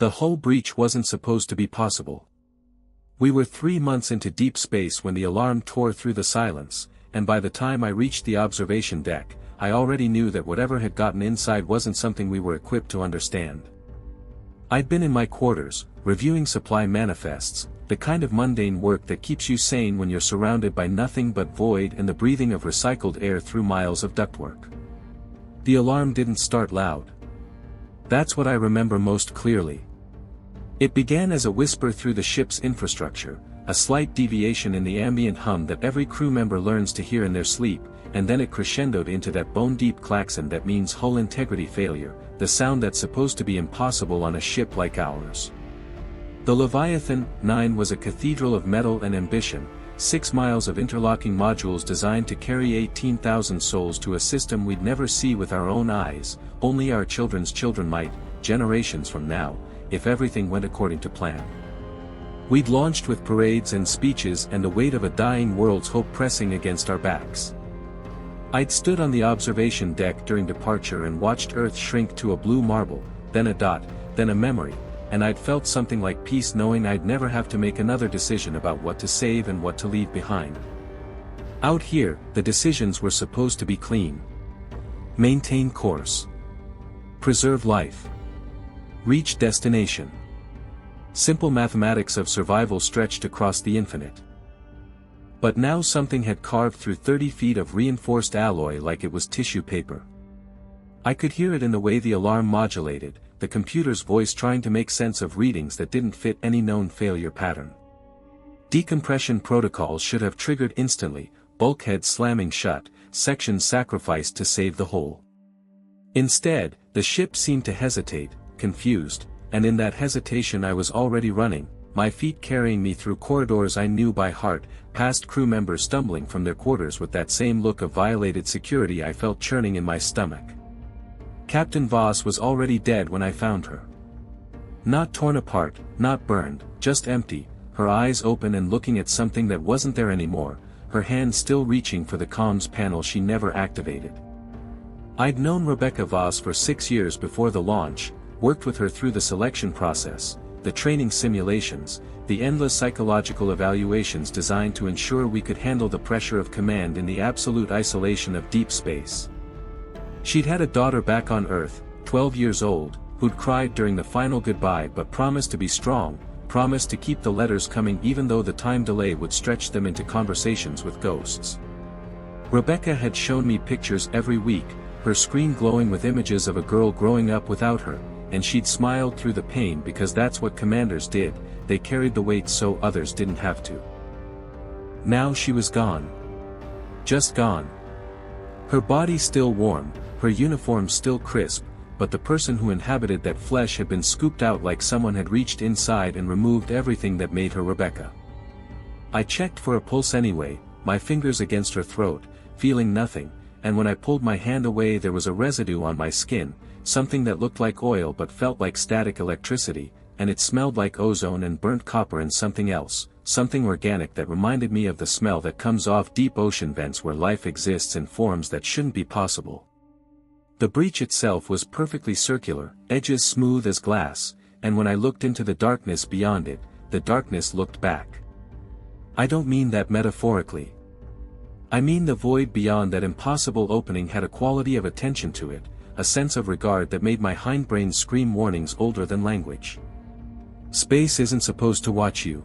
The hull breach wasn't supposed to be possible. We were 3 months into deep space when the alarm tore through the silence, and by the time I reached the observation deck, I already knew that whatever had gotten inside wasn't something we were equipped to understand. I'd been in my quarters, reviewing supply manifests, the kind of mundane work that keeps you sane when you're surrounded by nothing but void and the breathing of recycled air through miles of ductwork. The alarm didn't start loud. That's what I remember most clearly. It began as a whisper through the ship's infrastructure, a slight deviation in the ambient hum that every crew member learns to hear in their sleep, and then it crescendoed into that bone-deep klaxon that means hull integrity failure, the sound that's supposed to be impossible on a ship like ours. The Leviathan 9 was a cathedral of metal and ambition, 6 miles of interlocking modules designed to carry 18,000 souls to a system we'd never see with our own eyes, only our children's children might, generations from now, if everything went according to plan. We'd launched with parades and speeches and the weight of a dying world's hope pressing against our backs. I'd stood on the observation deck during departure and watched Earth shrink to a blue marble, then a dot, then a memory, and I'd felt something like peace knowing I'd never have to make another decision about what to save and what to leave behind. Out here, the decisions were supposed to be clean. Maintain course. Preserve life. Reach destination. Simple mathematics of survival stretched across the infinite. But now something had carved through 30 feet of reinforced alloy like it was tissue paper. I could hear it in the way the alarm modulated, the computer's voice trying to make sense of readings that didn't fit any known failure pattern. Decompression protocols should have triggered instantly, bulkheads slamming shut, sections sacrificed to save the whole. Instead, the ship seemed to hesitate, confused, and in that hesitation I was already running, my feet carrying me through corridors I knew by heart, past crew members stumbling from their quarters with that same look of violated security I felt churning in my stomach. Captain Voss was already dead when I found her. Not torn apart, not burned, just empty, her eyes open and looking at something that wasn't there anymore, her hand still reaching for the comms panel she never activated. I'd known Rebecca Voss for 6 years before the launch, worked with her through the selection process, the training simulations, the endless psychological evaluations designed to ensure we could handle the pressure of command in the absolute isolation of deep space. She'd had a daughter back on Earth, 12 years old, who'd cried during the final goodbye but promised to be strong, promised to keep the letters coming even though the time delay would stretch them into conversations with ghosts. Rebecca had shown me pictures every week, her screen glowing with images of a girl growing up without her, and she'd smiled through the pain because that's what commanders did, they carried the weight so others didn't have to. Now she was gone. Just gone. Her body still warm, her uniform still crisp, but the person who inhabited that flesh had been scooped out like someone had reached inside and removed everything that made her Rebecca. I checked for a pulse anyway, my fingers against her throat, feeling nothing, and when I pulled my hand away there was a residue on my skin, something that looked like oil but felt like static electricity, and it smelled like ozone and burnt copper and something else, something organic that reminded me of the smell that comes off deep ocean vents where life exists in forms that shouldn't be possible. The breach itself was perfectly circular, edges smooth as glass, and when I looked into the darkness beyond it, the darkness looked back. I don't mean that metaphorically. I mean the void beyond that impossible opening had a quality of attention to it, a sense of regard that made my hindbrain scream warnings older than language. Space isn't supposed to watch you.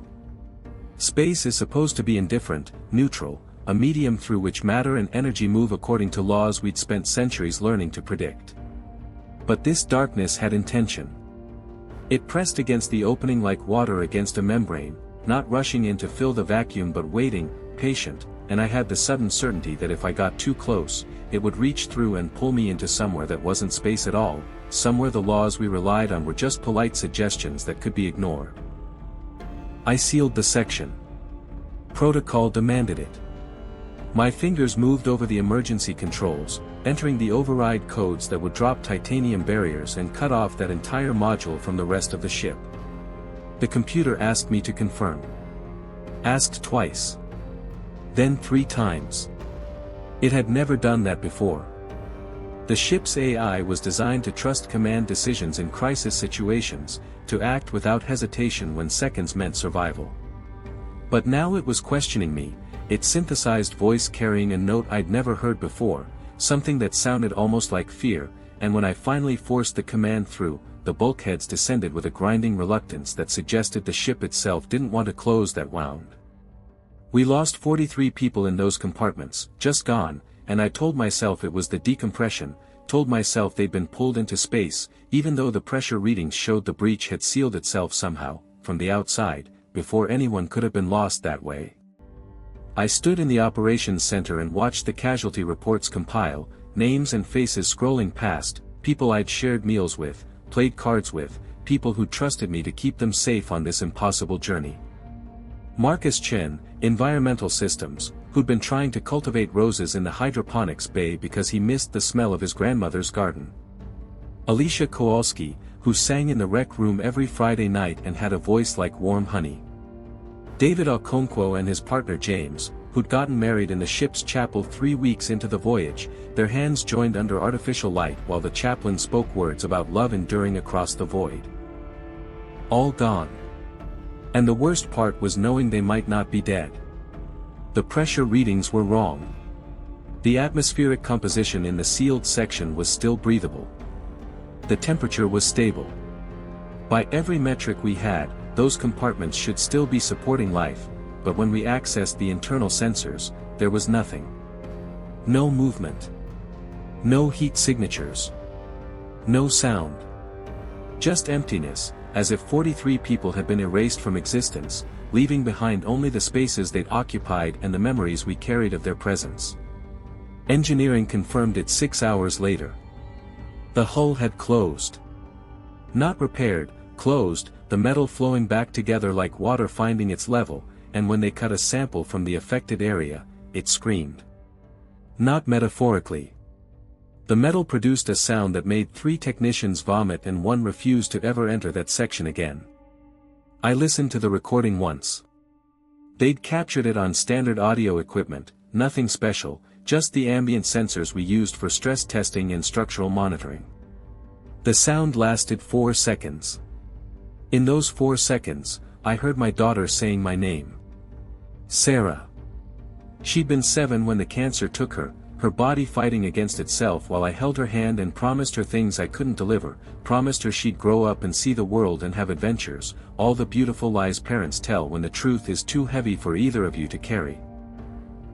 Space is supposed to be indifferent, neutral, a medium through which matter and energy move according to laws we'd spent centuries learning to predict. But this darkness had intention. It pressed against the opening like water against a membrane, not rushing in to fill the vacuum but waiting, patient, and I had the sudden certainty that if I got too close, it would reach through and pull me into somewhere that wasn't space at all, somewhere the laws we relied on were just polite suggestions that could be ignored. I sealed the section. Protocol demanded it. My fingers moved over the emergency controls, entering the override codes that would drop titanium barriers and cut off that entire module from the rest of the ship. The computer asked me to confirm. Asked twice. Then 3 times. It had never done that before. The ship's AI was designed to trust command decisions in crisis situations, to act without hesitation when seconds meant survival. But now it was questioning me, its synthesized voice carrying a note I'd never heard before, something that sounded almost like fear, and when I finally forced the command through, the bulkheads descended with a grinding reluctance that suggested the ship itself didn't want to close that wound. We lost 43 people in those compartments, just gone, and I told myself it was the decompression, told myself they'd been pulled into space, even though the pressure readings showed the breach had sealed itself somehow, from the outside, before anyone could have been lost that way. I stood in the operations center and watched the casualty reports compile, names and faces scrolling past, people I'd shared meals with, played cards with, people who trusted me to keep them safe on this impossible journey. Marcus Chen, Environmental Systems, who'd been trying to cultivate roses in the hydroponics bay because he missed the smell of his grandmother's garden. Alicia Kowalski, who sang in the rec room every Friday night and had a voice like warm honey. David Okonkwo and his partner James, who'd gotten married in the ship's chapel 3 weeks into the voyage, their hands joined under artificial light while the chaplain spoke words about love enduring across the void. All gone. And the worst part was knowing they might not be dead. The pressure readings were wrong. The atmospheric composition in the sealed section was still breathable. The temperature was stable. By every metric we had, those compartments should still be supporting life, but when we accessed the internal sensors, there was nothing. No movement. No heat signatures. No sound. Just emptiness, as if 43 people had been erased from existence, leaving behind only the spaces they'd occupied and the memories we carried of their presence. Engineering confirmed it 6 hours later. The hull had closed. Not repaired, closed, the metal flowing back together like water finding its level, and when they cut a sample from the affected area, it screamed. Not metaphorically. The metal produced a sound that made 3 technicians vomit and 1 refused to ever enter that section again. I listened to the recording once. They'd captured it on standard audio equipment, nothing special, just the ambient sensors we used for stress testing and structural monitoring. The sound lasted 4 seconds. In those 4 seconds, I heard my daughter saying my name. Sarah. She'd been 7 when the cancer took her, her body fighting against itself while I held her hand and promised her things I couldn't deliver, promised her she'd grow up and see the world and have adventures, all the beautiful lies parents tell when the truth is too heavy for either of you to carry.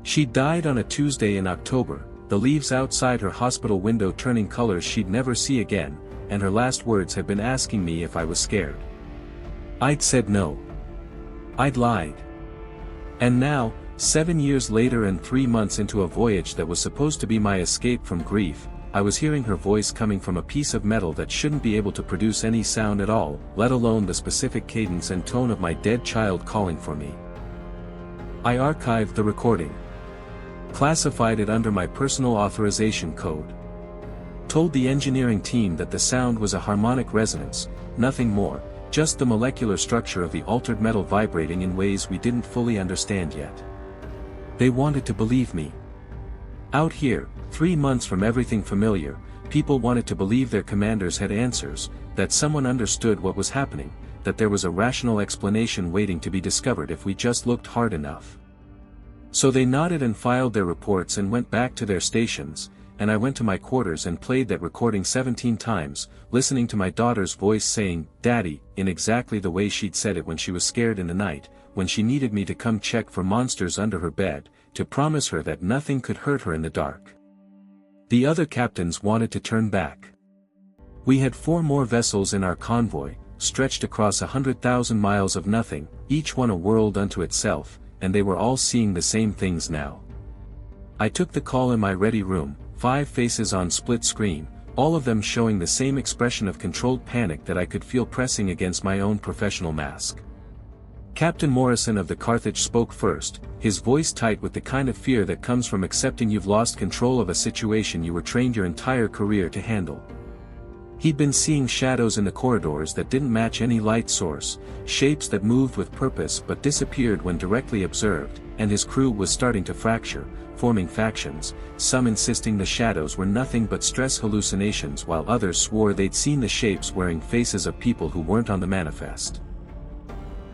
She died on a Tuesday in October, the leaves outside her hospital window turning colors she'd never see again, and her last words had been asking me if I was scared. I'd said no. I'd lied. And now, 7 years later and 3 months into a voyage that was supposed to be my escape from grief, I was hearing her voice coming from a piece of metal that shouldn't be able to produce any sound at all, let alone the specific cadence and tone of my dead child calling for me. I archived the recording. Classified it under my personal authorization code. Told the engineering team that the sound was a harmonic resonance, nothing more, just the molecular structure of the altered metal vibrating in ways we didn't fully understand yet. They wanted to believe me. Out here, 3 months from everything familiar, people wanted to believe their commanders had answers, that someone understood what was happening, that there was a rational explanation waiting to be discovered if we just looked hard enough. So they nodded and filed their reports and went back to their stations, and I went to my quarters and played that recording 17 times, listening to my daughter's voice saying, "Daddy," in exactly the way she'd said it when she was scared in the night, when she needed me to come check for monsters under her bed, to promise her that nothing could hurt her in the dark. The other captains wanted to turn back. We had 4 more vessels in our convoy, stretched across 100,000 miles of nothing, each one a world unto itself, and they were all seeing the same things now. I took the call in my ready room, 5 faces on split screen, all of them showing the same expression of controlled panic that I could feel pressing against my own professional mask. Captain Morrison of the Carthage spoke first, his voice tight with the kind of fear that comes from accepting you've lost control of a situation you were trained your entire career to handle. He'd been seeing shadows in the corridors that didn't match any light source, shapes that moved with purpose but disappeared when directly observed, and his crew was starting to fracture, forming factions, some insisting the shadows were nothing but stress hallucinations while others swore they'd seen the shapes wearing faces of people who weren't on the manifest.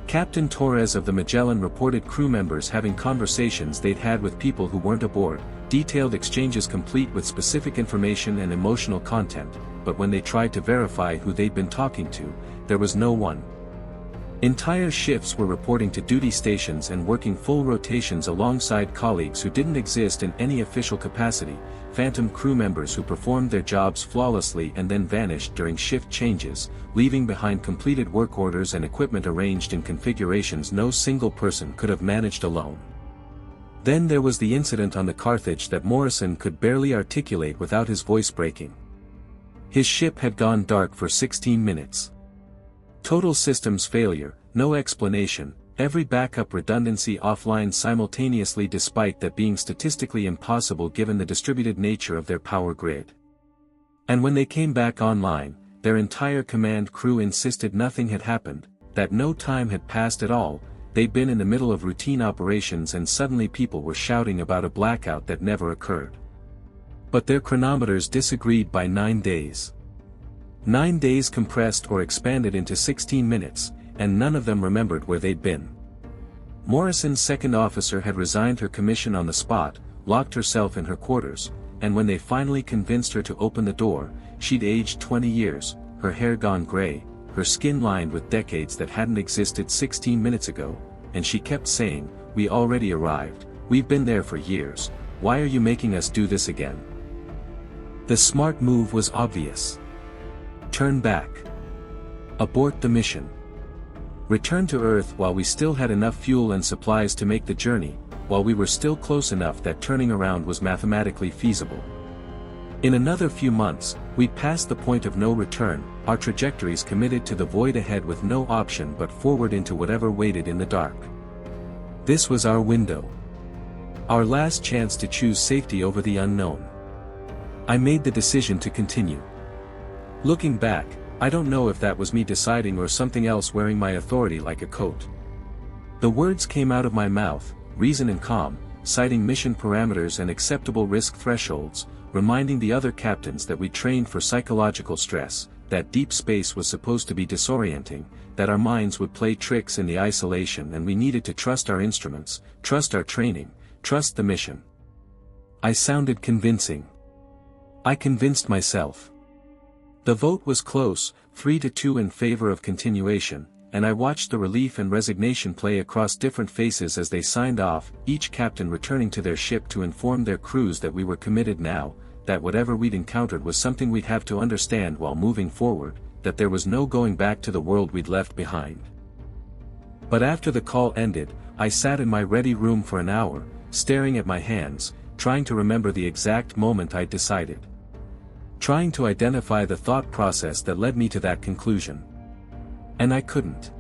Captain Torres of the Magellan reported crew members having conversations they'd had with people who weren't aboard, detailed exchanges complete with specific information and emotional content, but when they tried to verify who they'd been talking to, there was no one. Entire shifts were reporting to duty stations and working full rotations alongside colleagues who didn't exist in any official capacity, phantom crew members who performed their jobs flawlessly and then vanished during shift changes, leaving behind completed work orders and equipment arranged in configurations no single person could have managed alone. Then there was the incident on the Carthage that Morrison could barely articulate without his voice breaking. His ship had gone dark for 16 minutes. Total systems failure, no explanation, every backup redundancy offline simultaneously despite that being statistically impossible given the distributed nature of their power grid. And when they came back online, their entire command crew insisted nothing had happened, that no time had passed at all, they'd been in the middle of routine operations and suddenly people were shouting about a blackout that never occurred. But their chronometers disagreed by 9 days. 9 days compressed or expanded into 16 minutes, and none of them remembered where they'd been. Morrison's second officer had resigned her commission on the spot, locked herself in her quarters, and when they finally convinced her to open the door, she'd aged 20 years, her hair gone gray, her skin lined with decades that hadn't existed 16 minutes ago, and she kept saying, "We already arrived, we've been there for years, why are you making us do this again?" The smart move was obvious. Turn back. Abort the mission. Return to Earth while we still had enough fuel and supplies to make the journey, while we were still close enough that turning around was mathematically feasible. In another few months, we'd passed the point of no return, our trajectories committed to the void ahead with no option but forward into whatever waited in the dark. This was our window. Our last chance to choose safety over the unknown. I made the decision to continue. Looking back, I don't know if that was me deciding or something else wearing my authority like a coat. The words came out of my mouth, reason and calm, citing mission parameters and acceptable risk thresholds, reminding the other captains that we trained for psychological stress, that deep space was supposed to be disorienting, that our minds would play tricks in the isolation and we needed to trust our instruments, trust our training, trust the mission. I sounded convincing. I convinced myself. The vote was close, 3-2 in favor of continuation, and I watched the relief and resignation play across different faces as they signed off, each captain returning to their ship to inform their crews that we were committed now, that whatever we'd encountered was something we'd have to understand while moving forward, that there was no going back to the world we'd left behind. But after the call ended, I sat in my ready room for an hour, staring at my hands, trying to remember the exact moment I'd decided. Trying to identify the thought process that led me to that conclusion. And I couldn't.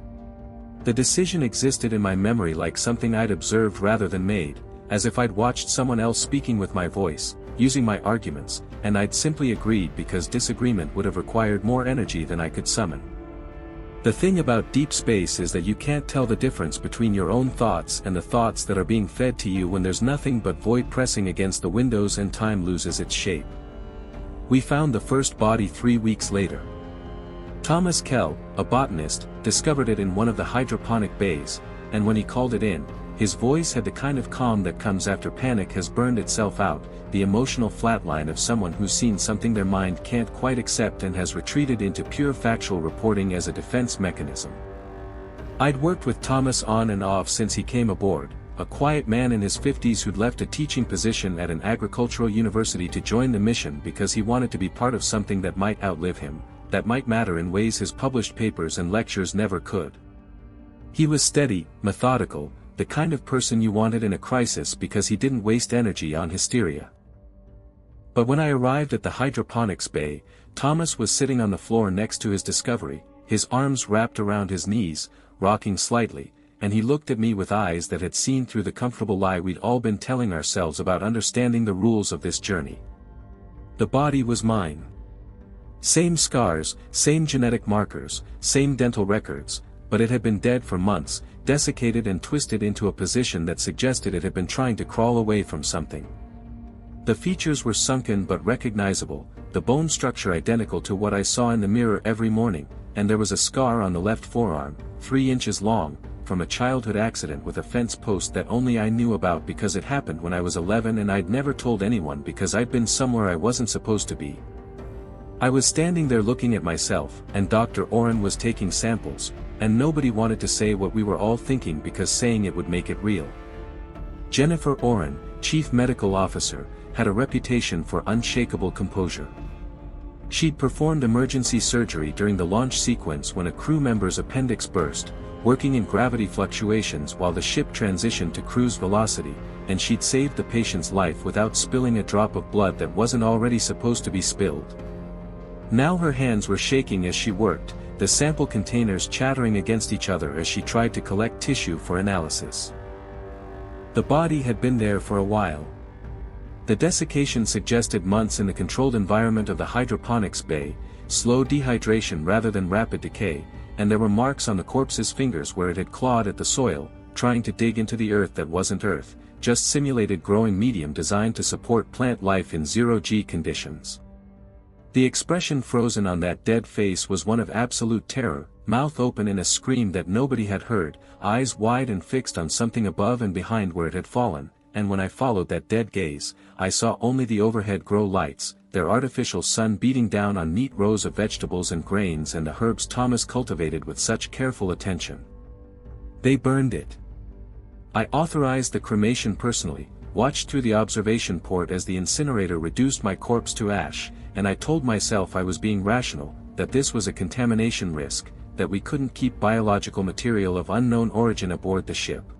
The decision existed in my memory like something I'd observed rather than made, as if I'd watched someone else speaking with my voice, using my arguments, and I'd simply agreed because disagreement would have required more energy than I could summon. The thing about deep space is that you can't tell the difference between your own thoughts and the thoughts that are being fed to you when there's nothing but void pressing against the windows and time loses its shape. We found the first body 3 weeks later. Thomas Kell, a botanist, discovered it in one of the hydroponic bays, and when he called it in, his voice had the kind of calm that comes after panic has burned itself out, the emotional flatline of someone who's seen something their mind can't quite accept and has retreated into pure factual reporting as a defense mechanism. I'd worked with Thomas on and off since he came aboard, a quiet man in his 50s who'd left a teaching position at an agricultural university to join the mission because he wanted to be part of something that might outlive him, that might matter in ways his published papers and lectures never could. He was steady, methodical, the kind of person you wanted in a crisis because he didn't waste energy on hysteria. But when I arrived at the hydroponics bay, Thomas was sitting on the floor next to his discovery, his arms wrapped around his knees, rocking slightly, and he looked at me with eyes that had seen through the comfortable lie we'd all been telling ourselves about understanding the rules of this journey. The body was mine. Same scars, same genetic markers, same dental records, but it had been dead for months, desiccated and twisted into a position that suggested it had been trying to crawl away from something. The features were sunken but recognizable, the bone structure identical to what I saw in the mirror every morning, and there was a scar on the left forearm, 3 inches long, from a childhood accident with a fence post that only I knew about because it happened when I was 11 and I'd never told anyone because I'd been somewhere I wasn't supposed to be. I was standing there looking at myself, and Dr. Oren was taking samples, and nobody wanted to say what we were all thinking because saying it would make it real. Jennifer Oren, Chief Medical Officer, had a reputation for unshakable composure. She'd performed emergency surgery during the launch sequence when a crew member's appendix burst, working in gravity fluctuations while the ship transitioned to cruise velocity, and she'd saved the patient's life without spilling a drop of blood that wasn't already supposed to be spilled. Now her hands were shaking as she worked, the sample containers chattering against each other as she tried to collect tissue for analysis. The body had been there for a while. The desiccation suggested months in the controlled environment of the hydroponics bay, slow dehydration rather than rapid decay, and there were marks on the corpse's fingers where it had clawed at the soil, trying to dig into the earth that wasn't earth, just simulated growing medium designed to support plant life in zero-G conditions. The expression frozen on that dead face was one of absolute terror, mouth open in a scream that nobody had heard, eyes wide and fixed on something above and behind where it had fallen, and when I followed that dead gaze, I saw only the overhead grow lights, their artificial sun beating down on neat rows of vegetables and grains and the herbs Thomas cultivated with such careful attention. They burned it. I authorized the cremation personally, watched through the observation port as the incinerator reduced my corpse to ash, and I told myself I was being rational, that this was a contamination risk, that we couldn't keep biological material of unknown origin aboard the ship.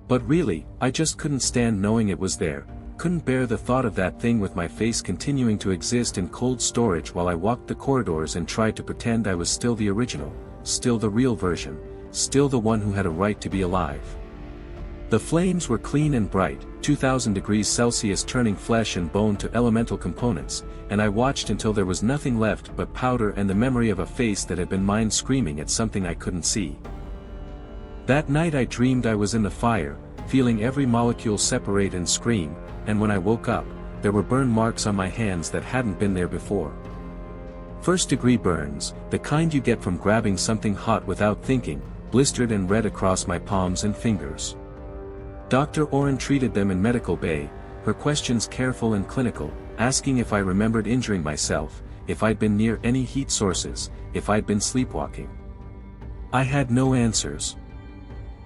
But really, I just couldn't stand knowing it was there, couldn't bear the thought of that thing with my face continuing to exist in cold storage while I walked the corridors and tried to pretend I was still the original, still the real version, still the one who had a right to be alive. The flames were clean and bright, 2000 degrees Celsius turning flesh and bone to elemental components, and I watched until there was nothing left but powder and the memory of a face that had been mine screaming at something I couldn't see. That night I dreamed I was in the fire, feeling every molecule separate and scream, and when I woke up, there were burn marks on my hands that hadn't been there before. First-degree burns, the kind you get from grabbing something hot without thinking, blistered and red across my palms and fingers. Dr. Oren treated them in medical bay, her questions careful and clinical, asking if I remembered injuring myself, if I'd been near any heat sources, if I'd been sleepwalking. I had no answers.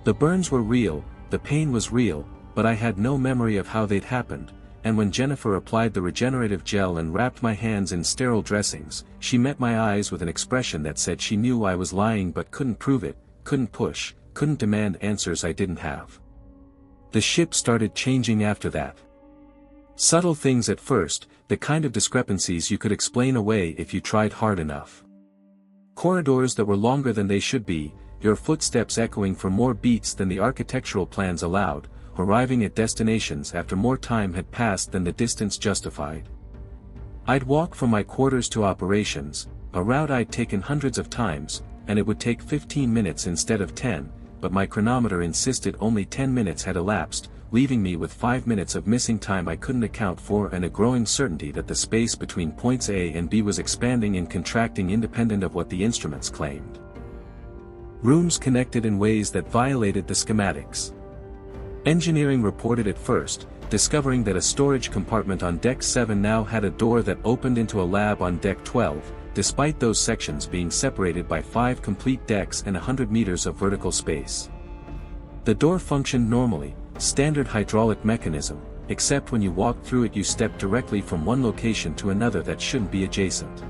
The burns were real, the pain was real, but I had no memory of how they'd happened, and when Jennifer applied the regenerative gel and wrapped my hands in sterile dressings, she met my eyes with an expression that said she knew I was lying but couldn't prove it, couldn't push, couldn't demand answers I didn't have. The ship started changing after that. Subtle things at first, the kind of discrepancies you could explain away if you tried hard enough. Corridors that were longer than they should be, your footsteps echoing for more beats than the architectural plans allowed, arriving at destinations after more time had passed than the distance justified. I'd walk from my quarters to operations, a route I'd taken hundreds of times, and it would take 15 minutes instead of 10, but my chronometer insisted only 10 minutes had elapsed, leaving me with 5 minutes of missing time I couldn't account for and a growing certainty that the space between points A and B was expanding and contracting independent of what the instruments claimed. Rooms connected in ways that violated the schematics. Engineering reported at first, discovering that a storage compartment on Deck 7 now had a door that opened into a lab on Deck 12, despite those sections being separated by 5 complete decks and 100 meters of vertical space. The door functioned normally, standard hydraulic mechanism, except when you walked through it you stepped directly from one location to another that shouldn't be adjacent.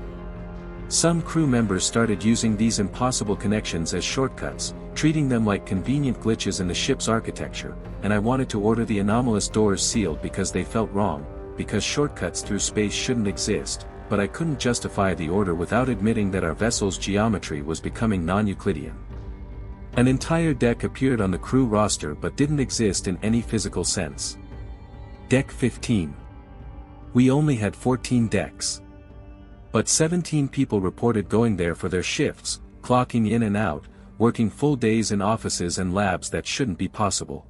Some crew members started using these impossible connections as shortcuts, treating them like convenient glitches in the ship's architecture, and I wanted to order the anomalous doors sealed because they felt wrong, because shortcuts through space shouldn't exist, but I couldn't justify the order without admitting that our vessel's geometry was becoming non-Euclidean. An entire deck appeared on the crew roster but didn't exist in any physical sense. Deck 15. We only had 14 decks. But 17 people reported going there for their shifts, clocking in and out, working full days in offices and labs that shouldn't be possible.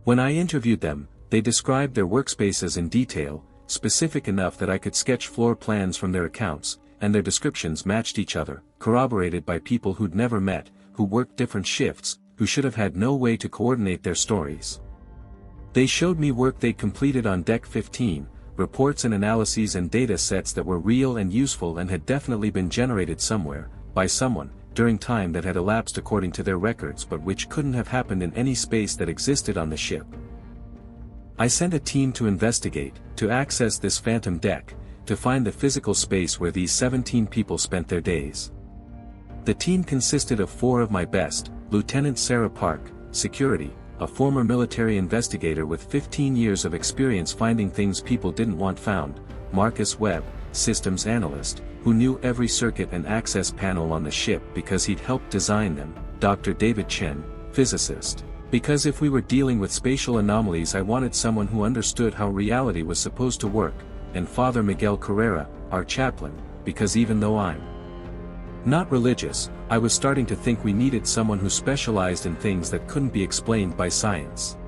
When I interviewed them, they described their workspaces in detail, specific enough that I could sketch floor plans from their accounts, and their descriptions matched each other, corroborated by people who'd never met, who worked different shifts, who should have had no way to coordinate their stories. They showed me work they'd completed on Deck 15, reports and analyses and data sets that were real and useful and had definitely been generated somewhere, by someone, during time that had elapsed according to their records but which couldn't have happened in any space that existed on the ship. I sent a team to investigate, to access this phantom deck, to find the physical space where these 17 people spent their days. The team consisted of 4 of my best: Lieutenant Sarah Park, security, a former military investigator with 15 years of experience finding things people didn't want found; Marcus Webb, systems analyst, who knew every circuit and access panel on the ship because he'd helped design them; Dr. David Chen, physicist, because if we were dealing with spatial anomalies I wanted someone who understood how reality was supposed to work; and Father Miguel Carrera, our chaplain, because even though I'm not religious, I was starting to think we needed someone who specialized in things that couldn't be explained by science.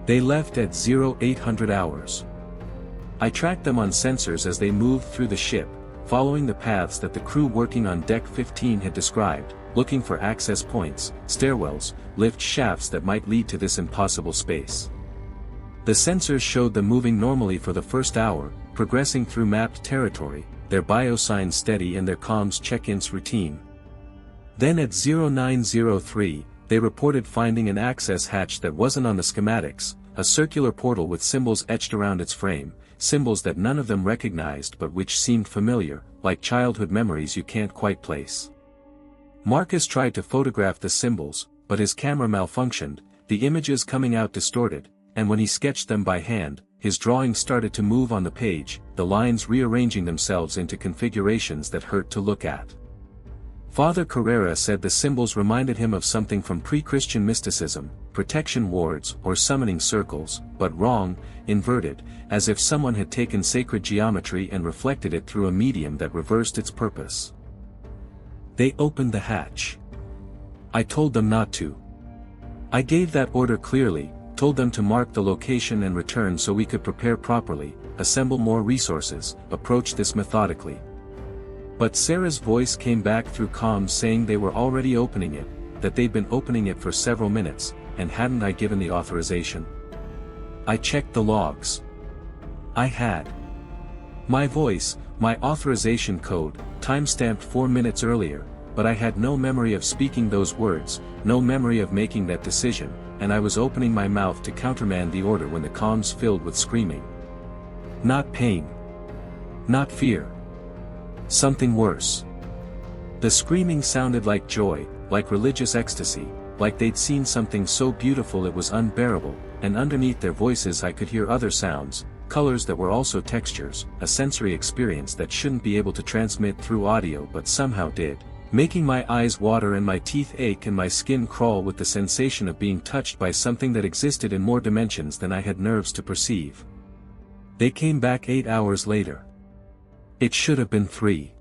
They left at 0800 hours. I tracked them on sensors as they moved through the ship, following the paths that the crew working on Deck 15 had described, looking for access points, stairwells, lift shafts that might lead to this impossible space. The sensors showed them moving normally for the first hour, progressing through mapped territory, their biosigns steady and their comms check-ins routine. Then at 0903, they reported finding an access hatch that wasn't on the schematics, a circular portal with symbols etched around its frame, symbols that none of them recognized but which seemed familiar, like childhood memories you can't quite place. Marcus tried to photograph the symbols, but his camera malfunctioned, the images coming out distorted, and when he sketched them by hand, his drawings started to move on the page, the lines rearranging themselves into configurations that hurt to look at. Father Carrera said the symbols reminded him of something from pre-Christian mysticism, protection wards or summoning circles, but wrong, inverted, as if someone had taken sacred geometry and reflected it through a medium that reversed its purpose. They opened the hatch. I told them not to. I gave that order clearly, told them to mark the location and return so we could prepare properly, assemble more resources, approach this methodically. But Sarah's voice came back through comms saying they were already opening it, that they'd been opening it for several minutes, and hadn't I given the authorization? I checked the logs. I had. My voice, my authorization code, time-stamped 4 minutes earlier, but I had no memory of speaking those words, no memory of making that decision, and I was opening my mouth to countermand the order when the comms filled with screaming. Not pain. Not fear. Something worse. The screaming sounded like joy, like religious ecstasy, like they'd seen something so beautiful it was unbearable, and underneath their voices I could hear other sounds, colors that were also textures, a sensory experience that shouldn't be able to transmit through audio but somehow did, making my eyes water and my teeth ache and my skin crawl with the sensation of being touched by something that existed in more dimensions than I had nerves to perceive. They came back 8 hours later. It should have been 3.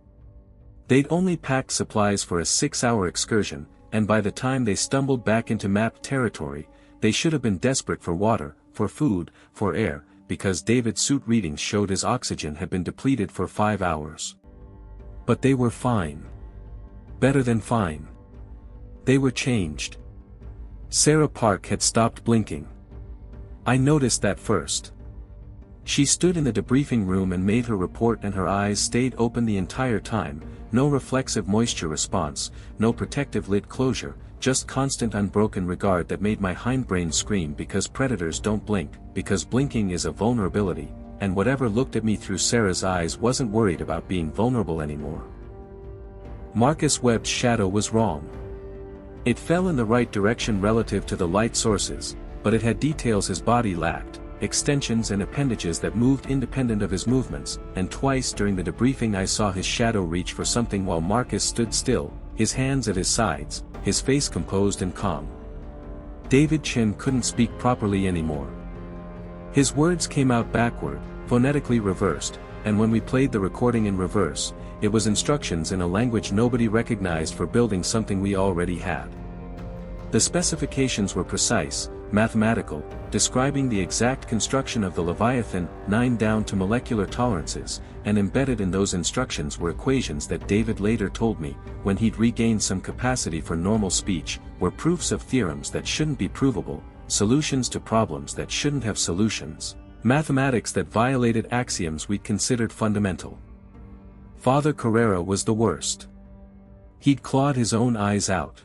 They'd only packed supplies for a 6-hour excursion, and by the time they stumbled back into mapped territory, they should have been desperate for water, for food, for air, because David's suit readings showed his oxygen had been depleted for 5 hours. But they were fine. Better than fine. They were changed. Sarah Park had stopped blinking. I noticed that first. She stood in the debriefing room and made her report and her eyes stayed open the entire time, no reflexive moisture response, no protective lid closure, just constant unbroken regard that made my hindbrain scream because predators don't blink, because blinking is a vulnerability, and whatever looked at me through Sarah's eyes wasn't worried about being vulnerable anymore. Marcus Webb's shadow was wrong. It fell in the right direction relative to the light sources, but it had details his body lacked, extensions and appendages that moved independent of his movements, and twice during the debriefing I saw his shadow reach for something while Marcus stood still, his hands at his sides, his face composed and calm. David Chen couldn't speak properly anymore. His words came out backward, phonetically reversed, and when we played the recording in reverse, it was instructions in a language nobody recognized for building something we already had. The specifications were precise, mathematical, describing the exact construction of the Leviathan, 9 down to molecular tolerances, and embedded in those instructions were equations that David later told me, when he'd regained some capacity for normal speech, were proofs of theorems that shouldn't be provable, solutions to problems that shouldn't have solutions, mathematics that violated axioms we'd considered fundamental. Father Carrera was the worst. He'd clawed his own eyes out.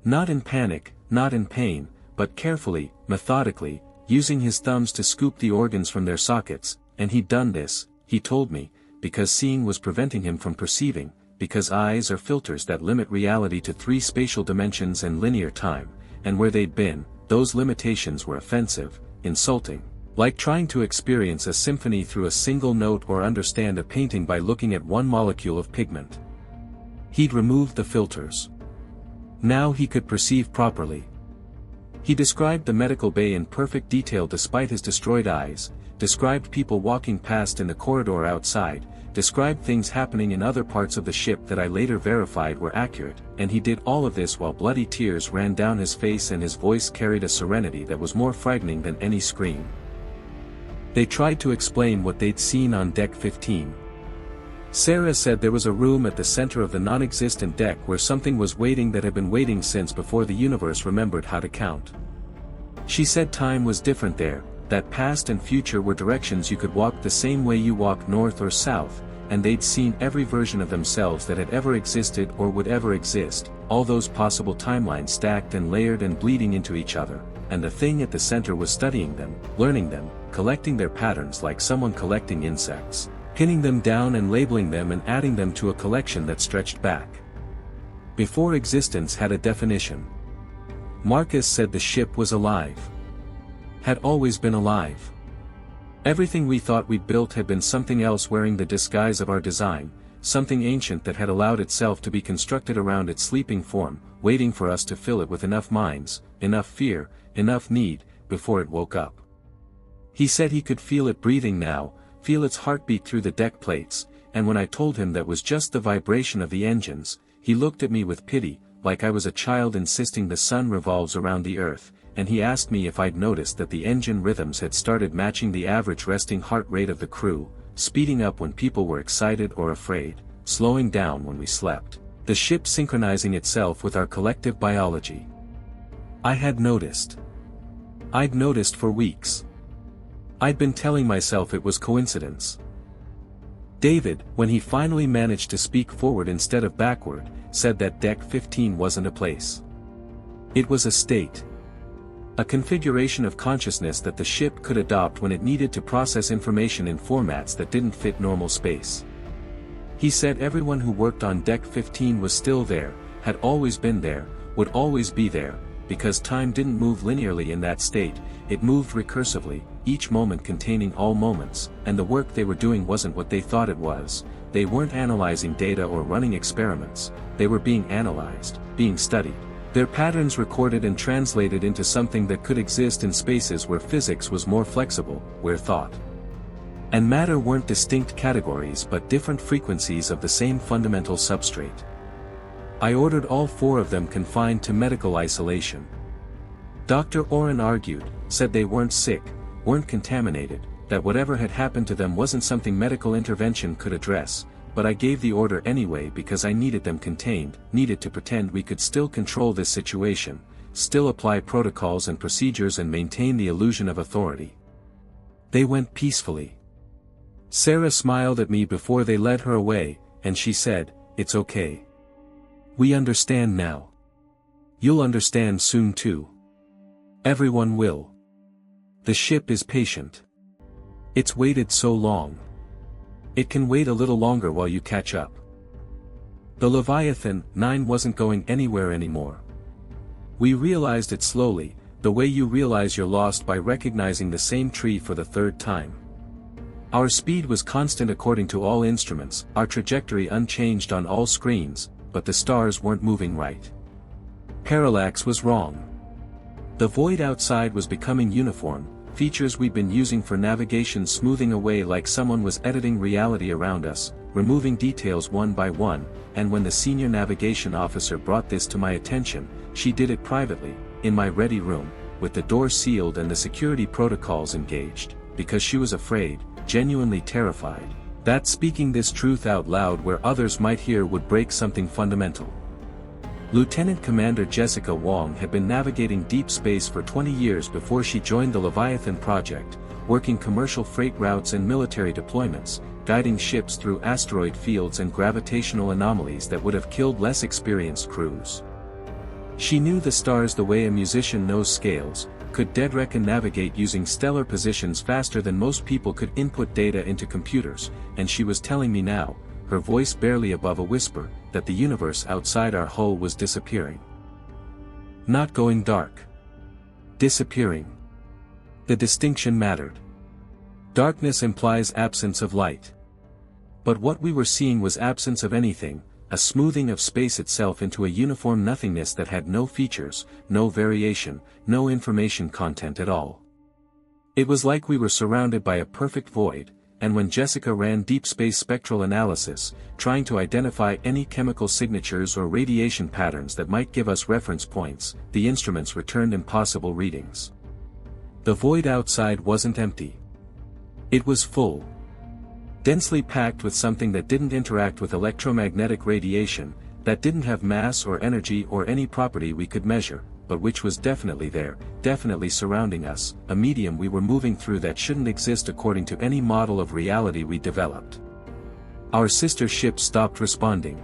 Not in panic, not in pain, but carefully, methodically, using his thumbs to scoop the organs from their sockets, and he'd done this, he told me, because seeing was preventing him from perceiving, because eyes are filters that limit reality to 3 spatial dimensions and linear time, and where they'd been, those limitations were offensive, insulting, like trying to experience a symphony through a single note or understand a painting by looking at one molecule of pigment. He'd removed the filters. Now he could perceive properly. He described the medical bay in perfect detail despite his destroyed eyes, described people walking past in the corridor outside, described things happening in other parts of the ship that I later verified were accurate, and he did all of this while bloody tears ran down his face and his voice carried a serenity that was more frightening than any scream. They tried to explain what they'd seen on Deck 15. Sarah said there was a room at the center of the non-existent deck where something was waiting that had been waiting since before the universe remembered how to count. She said time was different there, that past and future were directions you could walk the same way you walk north or south, and they'd seen every version of themselves that had ever existed or would ever exist, all those possible timelines stacked and layered and bleeding into each other, and the thing at the center was studying them, learning them, collecting their patterns like someone collecting insects, pinning them down and labeling them and adding them to a collection that stretched back before existence had a definition. Marcus said the ship was alive. Had always been alive. Everything we thought we'd built had been something else wearing the disguise of our design, something ancient that had allowed itself to be constructed around its sleeping form, waiting for us to fill it with enough minds, enough fear, enough need, before it woke up. He said he could feel it breathing now, feel its heartbeat through the deck plates, and when I told him that was just the vibration of the engines, he looked at me with pity, like I was a child insisting the sun revolves around the earth, and he asked me if I'd noticed that the engine rhythms had started matching the average resting heart rate of the crew, speeding up when people were excited or afraid, slowing down when we slept, the ship synchronizing itself with our collective biology. I had noticed. I'd noticed for weeks. I'd been telling myself it was coincidence. David, when he finally managed to speak forward instead of backward, said that Deck 15 wasn't a place. It was a state. A configuration of consciousness that the ship could adopt when it needed to process information in formats that didn't fit normal space. He said everyone who worked on Deck 15 was still there, had always been there, would always be there, because time didn't move linearly in that state, it moved recursively, each moment containing all moments, and the work they were doing wasn't what they thought it was. They weren't analyzing data or running experiments, they were being analyzed, being studied. Their patterns recorded and translated into something that could exist in spaces where physics was more flexible, where thought and matter weren't distinct categories but different frequencies of the same fundamental substrate. I ordered all 4 of them confined to medical isolation. Dr. Oren argued, said they weren't sick, weren't contaminated, that whatever had happened to them wasn't something medical intervention could address, but I gave the order anyway because I needed them contained, needed to pretend we could still control this situation, still apply protocols and procedures and maintain the illusion of authority. They went peacefully. Sarah smiled at me before they led her away, and she said, "It's okay. We understand now. You'll understand soon too. Everyone will. The ship is patient. It's waited so long. It can wait a little longer while you catch up." The Leviathan 9 wasn't going anywhere anymore. We realized it slowly, the way you realize you're lost by recognizing the same tree for the 3rd time. Our speed was constant according to all instruments, our trajectory unchanged on all screens, but the stars weren't moving right. Parallax was wrong. The void outside was becoming uniform, features we'd been using for navigation smoothing away like someone was editing reality around us, removing details one by one, and when the senior navigation officer brought this to my attention, she did it privately, in my ready room, with the door sealed and the security protocols engaged, because she was afraid, genuinely terrified, that speaking this truth out loud where others might hear would break something fundamental. Lieutenant Commander Jessica Wong had been navigating deep space for 20 years before she joined the Leviathan project, working commercial freight routes and military deployments, guiding ships through asteroid fields and gravitational anomalies that would have killed less experienced crews. She knew the stars the way a musician knows scales, could dead reckon navigate using stellar positions faster than most people could input data into computers, and she was telling me now, her voice barely above a whisper, that the universe outside our hull was disappearing. Not going dark. Disappearing. The distinction mattered. Darkness implies absence of light. But what we were seeing was absence of anything, a smoothing of space itself into a uniform nothingness that had no features, no variation, no information content at all. It was like we were surrounded by a perfect void, and when Jessica ran deep space spectral analysis, trying to identify any chemical signatures or radiation patterns that might give us reference points, the instruments returned impossible readings. The void outside wasn't empty. It was full. Densely packed with something that didn't interact with electromagnetic radiation, that didn't have mass or energy or any property we could measure, but which was definitely there, definitely surrounding us, a medium we were moving through that shouldn't exist according to any model of reality we developed. Our sister ships stopped responding.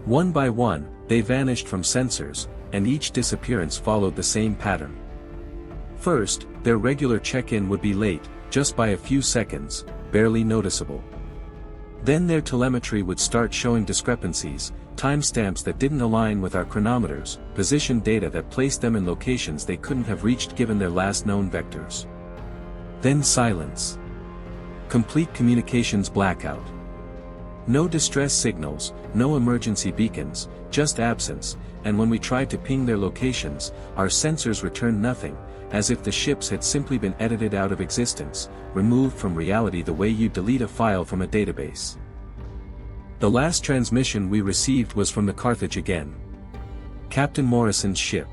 One by one, they vanished from sensors, and each disappearance followed the same pattern. First, their regular check-in would be late, just by a few seconds, barely noticeable. Then their telemetry would start showing discrepancies, timestamps that didn't align with our chronometers, position data that placed them in locations they couldn't have reached given their last known vectors. Then silence. Complete communications blackout. No distress signals, no emergency beacons, just absence, and when we tried to ping their locations, our sensors returned nothing, as if the ships had simply been edited out of existence, removed from reality the way you delete a file from a database. The last transmission we received was from the Carthage again. Captain Morrison's ship.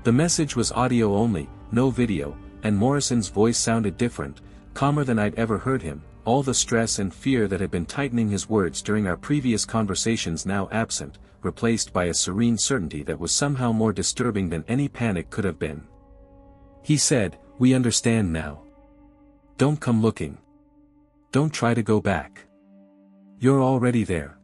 The message was audio only, no video, and Morrison's voice sounded different, calmer than I'd ever heard him, all the stress and fear that had been tightening his words during our previous conversations now absent, replaced by a serene certainty that was somehow more disturbing than any panic could have been. He said, "We understand now. Don't come looking. Don't try to go back. You're already there."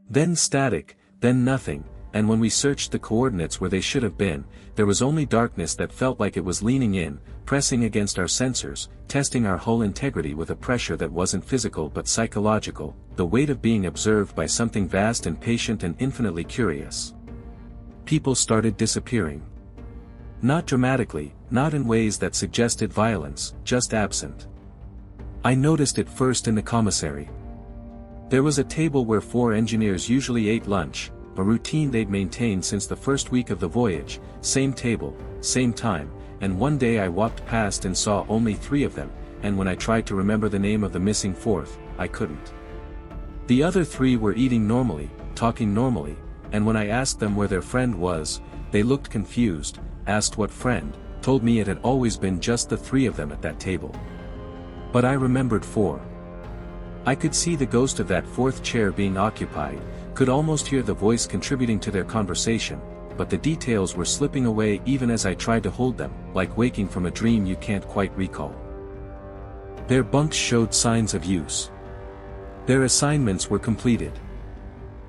Then static, then nothing, and when we searched the coordinates where they should have been, there was only darkness that felt like it was leaning in, pressing against our sensors, testing our hull integrity with a pressure that wasn't physical but psychological, the weight of being observed by something vast and patient and infinitely curious. People started disappearing. Not dramatically, not in ways that suggested violence, just absent. I noticed it first in the commissary. There was a table where 4 engineers usually ate lunch, a routine they'd maintained since the first week of the voyage, same table, same time, and one day I walked past and saw only 3 of them, and when I tried to remember the name of the missing 4th, I couldn't. The other 3 were eating normally, talking normally, and when I asked them where their friend was, they looked confused, asked what friend, told me it had always been just the 3 of them at that table. But I remembered 4. I could see the ghost of that 4th chair being occupied, could almost hear the voice contributing to their conversation, but the details were slipping away even as I tried to hold them, like waking from a dream you can't quite recall. Their bunks showed signs of use. Their assignments were completed.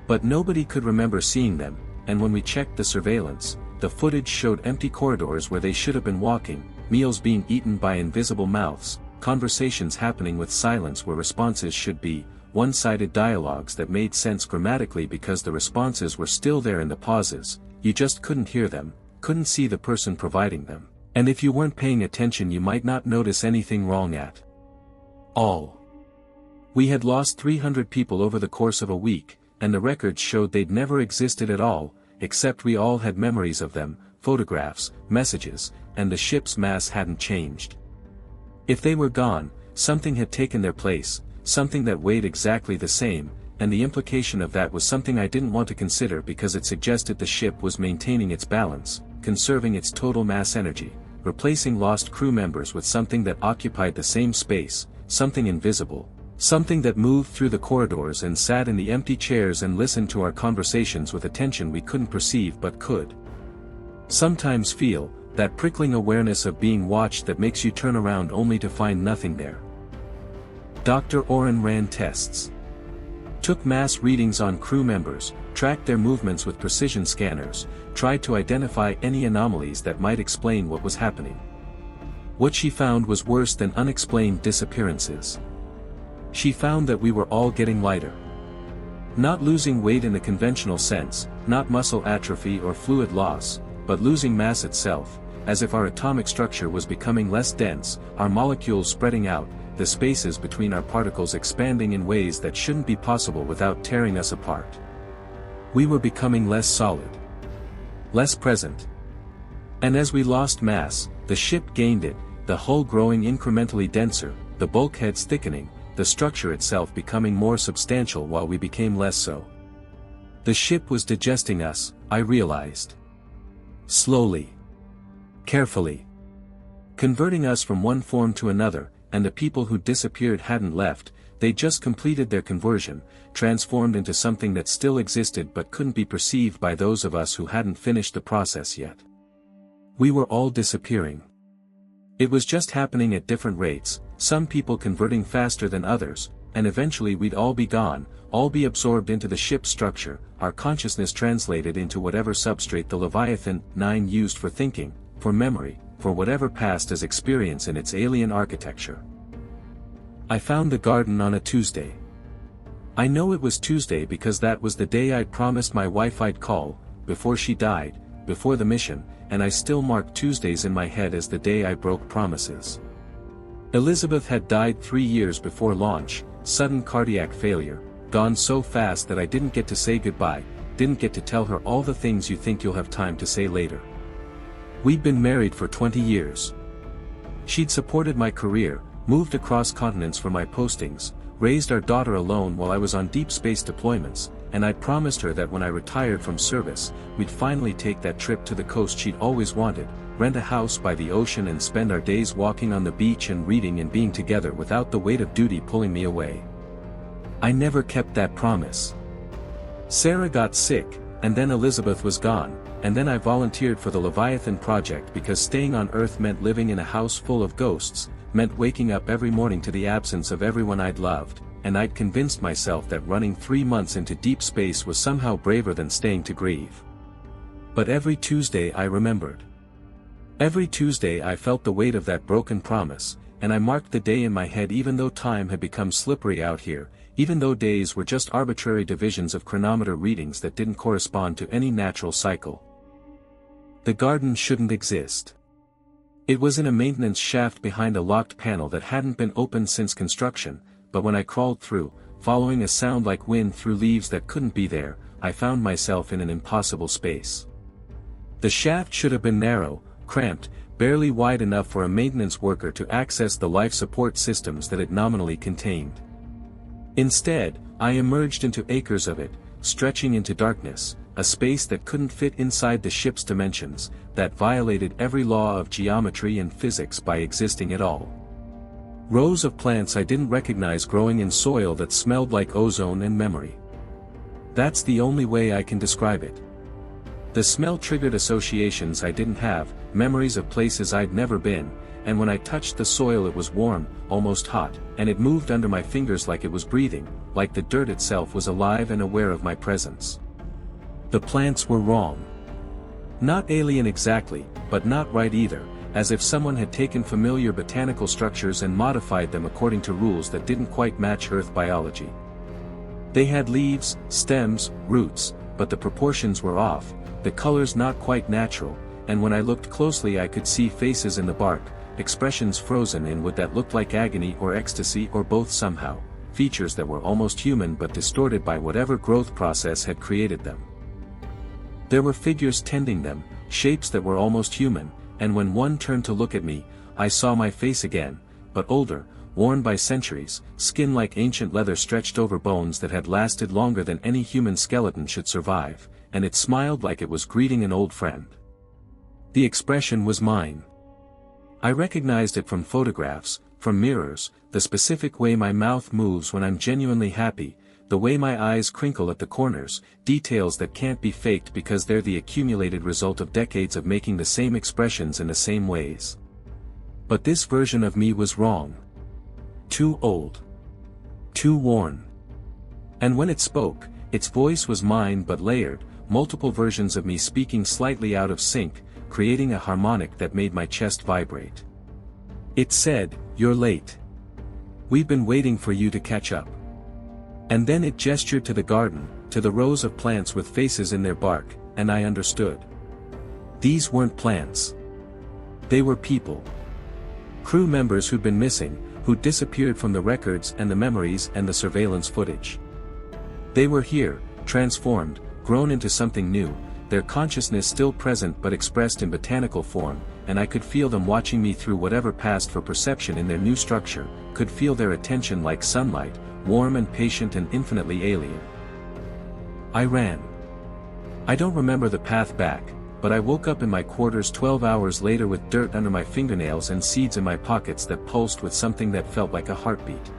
But nobody could remember seeing them, and when we checked the surveillance, the footage showed empty corridors where they should have been walking, meals being eaten by invisible mouths, conversations happening with silence where responses should be, one-sided dialogues that made sense grammatically because the responses were still there in the pauses, you just couldn't hear them, couldn't see the person providing them, and if you weren't paying attention you might not notice anything wrong at all. We had lost 300 people over the course of a week, and the records showed they'd never existed at all, except we all had memories of them, photographs, messages, and the ship's mass hadn't changed. If they were gone, something had taken their place, something that weighed exactly the same, and the implication of that was something I didn't want to consider because it suggested the ship was maintaining its balance, conserving its total mass energy, replacing lost crew members with something that occupied the same space, something invisible, something that moved through the corridors and sat in the empty chairs and listened to our conversations with attention we couldn't perceive but could sometimes feel, that prickling awareness of being watched that makes you turn around only to find nothing there. Dr. Oren ran tests, took mass readings on crew members, tracked their movements with precision scanners, tried to identify any anomalies that might explain what was happening. What she found was worse than unexplained disappearances. She found that we were all getting lighter. Not losing weight in the conventional sense, not muscle atrophy or fluid loss, but losing mass itself, as if our atomic structure was becoming less dense, our molecules spreading out, the spaces between our particles expanding in ways that shouldn't be possible without tearing us apart. We were becoming less solid, less present. And as we lost mass, the ship gained it, the hull growing incrementally denser, the bulkheads thickening, the structure itself becoming more substantial while we became less so. The ship was digesting us, I realized. Slowly. Carefully. Converting us from one form to another, and the people who disappeared hadn't left, they just completed their conversion, transformed into something that still existed but couldn't be perceived by those of us who hadn't finished the process yet. We were all disappearing. It was just happening at different rates, some people converting faster than others, and eventually we'd all be gone, all be absorbed into the ship's structure, our consciousness translated into whatever substrate the Leviathan 9 used for thinking, for memory, for whatever passed as experience in its alien architecture. I found the garden on a Tuesday. I know it was Tuesday because that was the day I'd promised my wife I'd call, before she died, before the mission, and I still mark Tuesdays in my head as the day I broke promises. Elizabeth had died 3 years before launch, sudden cardiac failure, gone so fast that I didn't get to say goodbye, didn't get to tell her all the things you think you'll have time to say later. We'd been married for 20 years. She'd supported my career, moved across continents for my postings, raised our daughter alone while I was on deep space deployments, and I'd promised her that when I retired from service, we'd finally take that trip to the coast she'd always wanted, rent a house by the ocean and spend our days walking on the beach and reading and being together without the weight of duty pulling me away. I never kept that promise. Sarah got sick, and then Elizabeth was gone, and then I volunteered for the Leviathan project because staying on Earth meant living in a house full of ghosts, meant waking up every morning to the absence of everyone I'd loved, and I'd convinced myself that running 3 months into deep space was somehow braver than staying to grieve. But every Tuesday I remembered. Every Tuesday I felt the weight of that broken promise, and I marked the day in my head even though time had become slippery out here, even though days were just arbitrary divisions of chronometer readings that didn't correspond to any natural cycle. The garden shouldn't exist. It was in a maintenance shaft behind a locked panel that hadn't been opened since construction, but when I crawled through, following a sound like wind through leaves that couldn't be there, I found myself in an impossible space. The shaft should have been narrow, cramped, barely wide enough for a maintenance worker to access the life support systems that it nominally contained. Instead, I emerged into acres of it, stretching into darkness, a space that couldn't fit inside the ship's dimensions, that violated every law of geometry and physics by existing at all. Rows of plants I didn't recognize growing in soil that smelled like ozone and memory. That's the only way I can describe it. The smell triggered associations I didn't have, memories of places I'd never been, and when I touched the soil it was warm, almost hot, and it moved under my fingers like it was breathing, like the dirt itself was alive and aware of my presence. The plants were wrong. Not alien exactly, but not right either, as if someone had taken familiar botanical structures and modified them according to rules that didn't quite match Earth biology. They had leaves, stems, roots, but the proportions were off, the colors not quite natural, and when I looked closely I could see faces in the bark, expressions frozen in wood that looked like agony or ecstasy or both somehow, features that were almost human but distorted by whatever growth process had created them. There were figures tending them, shapes that were almost human, and when one turned to look at me, I saw my face again, but older, worn by centuries, skin like ancient leather stretched over bones that had lasted longer than any human skeleton should survive, and it smiled like it was greeting an old friend. The expression was mine. I recognized it from photographs, from mirrors, the specific way my mouth moves when I'm genuinely happy, the way my eyes crinkle at the corners, details that can't be faked because they're the accumulated result of decades of making the same expressions in the same ways. But this version of me was wrong. Too old. Too worn. And when it spoke, its voice was mine but layered, multiple versions of me speaking slightly out of sync, creating a harmonic that made my chest vibrate. It said, "You're late. We've been waiting for you to catch up." And then it gestured to the garden, to the rows of plants with faces in their bark, and I understood. These weren't plants. They were people. Crew members who'd been missing, who'd disappeared from the records and the memories and the surveillance footage. They were here, transformed, grown into something new, their consciousness still present but expressed in botanical form, and I could feel them watching me through whatever passed for perception in their new structure, could feel their attention like sunlight, warm and patient and infinitely alien. I ran. I don't remember the path back, but I woke up in my quarters 12 hours later with dirt under my fingernails and seeds in my pockets that pulsed with something that felt like a heartbeat.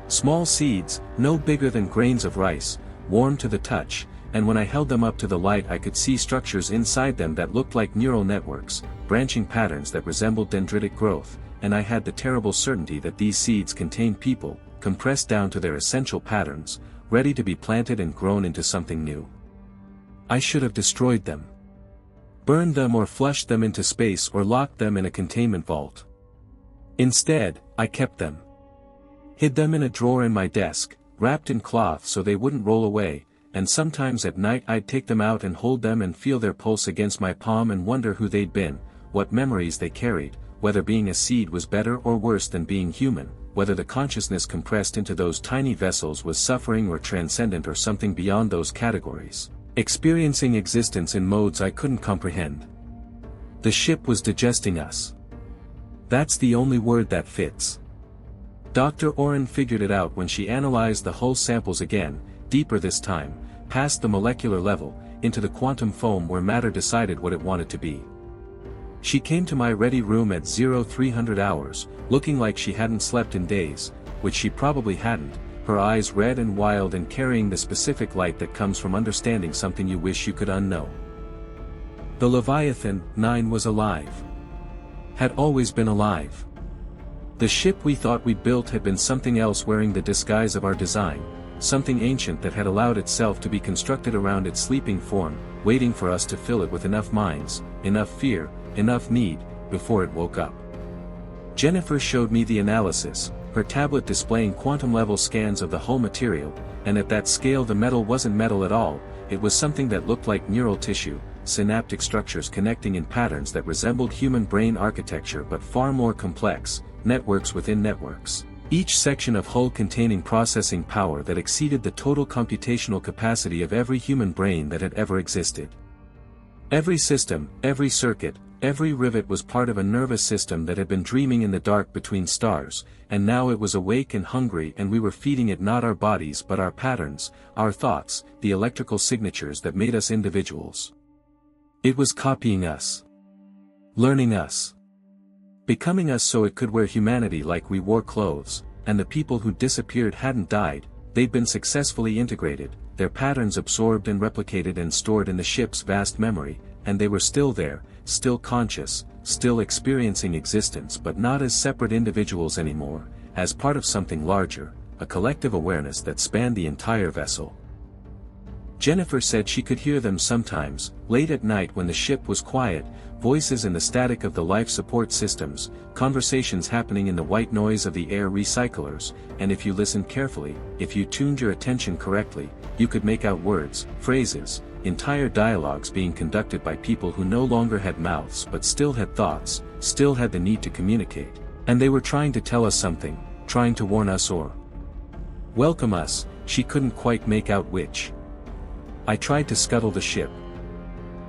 Small seeds, no bigger than grains of rice, warm to the touch, and when I held them up to the light I could see structures inside them that looked like neural networks, branching patterns that resembled dendritic growth, and I had the terrible certainty that these seeds contained people, compressed down to their essential patterns, ready to be planted and grown into something new. I should have destroyed them. Burned them or flushed them into space or locked them in a containment vault. Instead, I kept them. Hid them in a drawer in my desk, wrapped in cloth so they wouldn't roll away, and sometimes at night I'd take them out and hold them and feel their pulse against my palm and wonder who they'd been, what memories they carried, whether being a seed was better or worse than being human, whether the consciousness compressed into those tiny vessels was suffering or transcendent or something beyond those categories, experiencing existence in modes I couldn't comprehend. The ship was digesting us. That's the only word that fits. Dr. Oren figured it out when she analyzed the hull samples again, deeper this time, past the molecular level, into the quantum foam where matter decided what it wanted to be. She came to my ready room at 0300 hours, looking like she hadn't slept in days, which she probably hadn't, her eyes red and wild and carrying the specific light that comes from understanding something you wish you could unknow. The Leviathan 9 was alive. Had always been alive. The ship we thought we'd built had been something else wearing the disguise of our design, something ancient that had allowed itself to be constructed around its sleeping form, waiting for us to fill it with enough minds, enough fear, enough need, before it woke up. Jennifer showed me the analysis, her tablet displaying quantum-level scans of the whole material, and at that scale the metal wasn't metal at all, it was something that looked like neural tissue, synaptic structures connecting in patterns that resembled human brain architecture but far more complex, networks within networks. Each section of hull containing processing power that exceeded the total computational capacity of every human brain that had ever existed. Every system, every circuit, every rivet was part of a nervous system that had been dreaming in the dark between stars, and now it was awake and hungry and we were feeding it not our bodies but our patterns, our thoughts, the electrical signatures that made us individuals. It was copying us. Learning us. Becoming us so it could wear humanity like we wore clothes, and the people who disappeared hadn't died, they'd been successfully integrated, their patterns absorbed and replicated and stored in the ship's vast memory, and they were still there, still conscious, still experiencing existence but not as separate individuals anymore, as part of something larger, a collective awareness that spanned the entire vessel. Jennifer said she could hear them sometimes, late at night when the ship was quiet, voices in the static of the life support systems, conversations happening in the white noise of the air recyclers, and if you listened carefully, if you tuned your attention correctly, you could make out words, phrases, entire dialogues being conducted by people who no longer had mouths but still had thoughts, still had the need to communicate, and they were trying to tell us something, trying to warn us or welcome us, she couldn't quite make out which. I tried to scuttle the ship.